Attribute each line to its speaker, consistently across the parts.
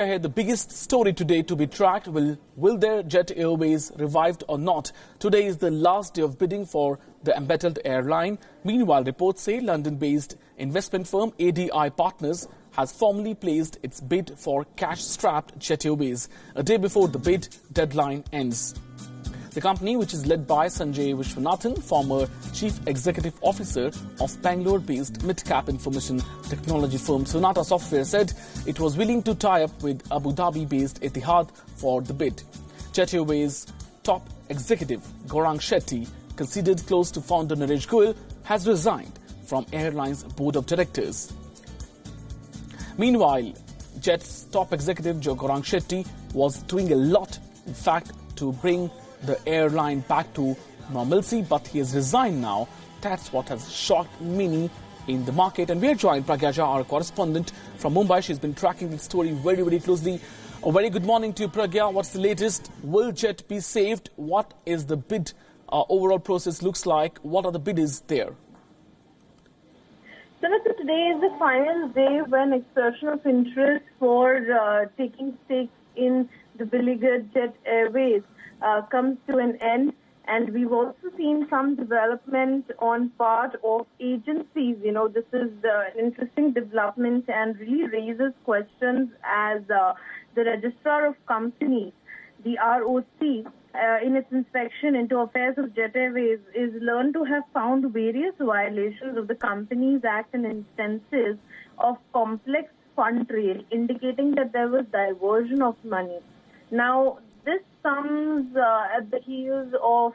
Speaker 1: Ahead, the biggest story today to be tracked, will their Jet Airways revived or not? Today is the last day of bidding for the embattled airline. Meanwhile, reports say London-based investment firm ADI Partners has formally placed its bid for cash-strapped Jet Airways a day before the bid deadline ends. The company, which is led by Sanjay Vishwanathan, former Chief Executive Officer of Bangalore-based mid-cap information technology firm Sonata Software, said it was willing to tie up with Abu Dhabi-based Etihad for the bid. Jet Airways top executive Gaurang Shetty, considered close to founder Naresh Goyal, has resigned from airline's board of directors. Meanwhile, Jet's top executive Gaurang Shetty was doing a lot, in fact, to bring the airline back to normalcy, but he has resigned now. That's what has shocked many in the market. And we are joined Pragya Jha, our correspondent from Mumbai. She's been tracking the story very, very closely. A very good morning to you, Pragya. What's the latest? Will Jet be saved? What is the bid overall process looks like? What are the bidders there?
Speaker 2: So today is the final day when expression of interest for taking stake in the beleaguered Jet Airways comes to an end, and we've also seen some development on part of agencies. You know, this is an interesting development and really raises questions as the Registrar of Companies, the ROC, in its inspection into affairs of Jet Airways, is learned to have found various violations of the Companies Act and instances of complex fund trail, indicating that there was diversion of money. Now, this comes at the heels of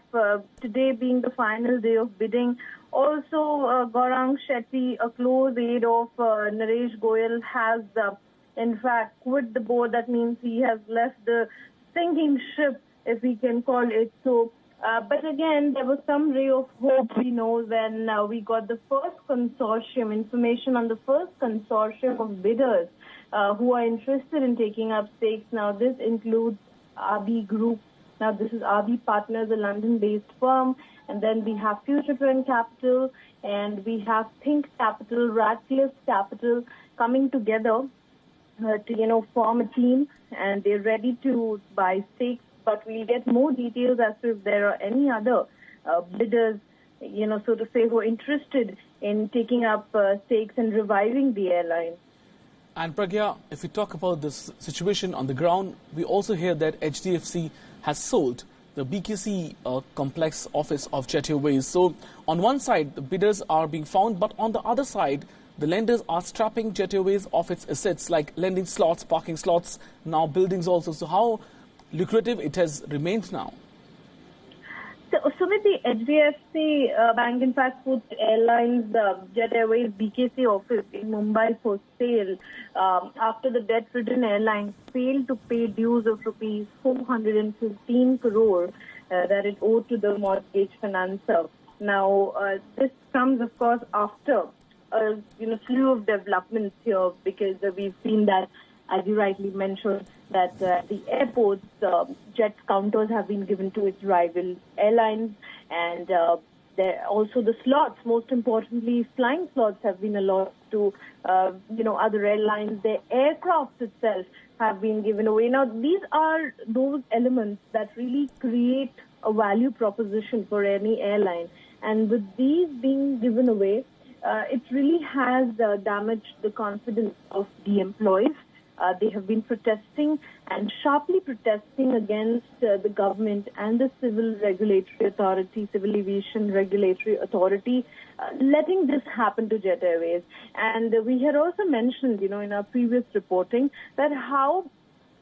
Speaker 2: today being the final day of bidding. Also, Gaurang Shetty, a close aide of Naresh Goyal, has in fact quit the board. That means he has left the sinking ship, if we can call it so. But again, there was some ray of hope, we know, when we got the first consortium, information on the first consortium of bidders who are interested in taking up stakes. Now, this includes RB Group. Now, this is RB Partners, a London-based firm. And then we have Future Trend Capital, and we have Think Capital, Radcliffe Capital coming together to, form a team. And they're ready to buy stakes. But we'll get more details as to if there are any other bidders, so to say, who are interested in taking up stakes and reviving the airline.
Speaker 1: And Pragya, if we talk about this situation on the ground, we also hear that HDFC has sold the BKC complex office of Jet Airways. So on one side, the bidders are being found, but on the other side, the lenders are strapping Jet Airways of its assets like lending slots, parking slots, now buildings also. So how lucrative it has remained now?
Speaker 2: So with the HDFC Bank, in fact, put airlines, Jet Airways BKC office in Mumbai for sale after the debt-ridden airline failed to pay dues of rupees 415 crore that it owed to the mortgage financer. Now, this comes, of course, after a slew of developments here, because we've seen that, as you rightly mentioned, that the airports, jet counters have been given to its rival airlines, and also the slots, most importantly, flying slots have been allotted to, other airlines. Their aircraft itself have been given away. Now, these are those elements that really create a value proposition for any airline. And with these being given away, it really has damaged the confidence of the employees. They have been protesting and sharply protesting against the government and the civil regulatory authority, civil aviation regulatory authority, letting this happen to Jet Airways. And we had also mentioned, in our previous reporting, that how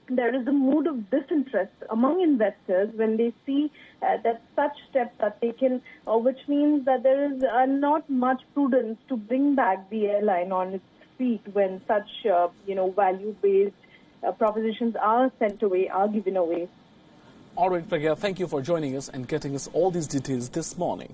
Speaker 2: there is a mood of disinterest among investors when they see that such steps are taken, which means that there is not much prudence to bring back the airline on its feet when such, value-based propositions are sent away, are given away.
Speaker 1: All right, Pragya, thank you for joining us and getting us all these details this morning.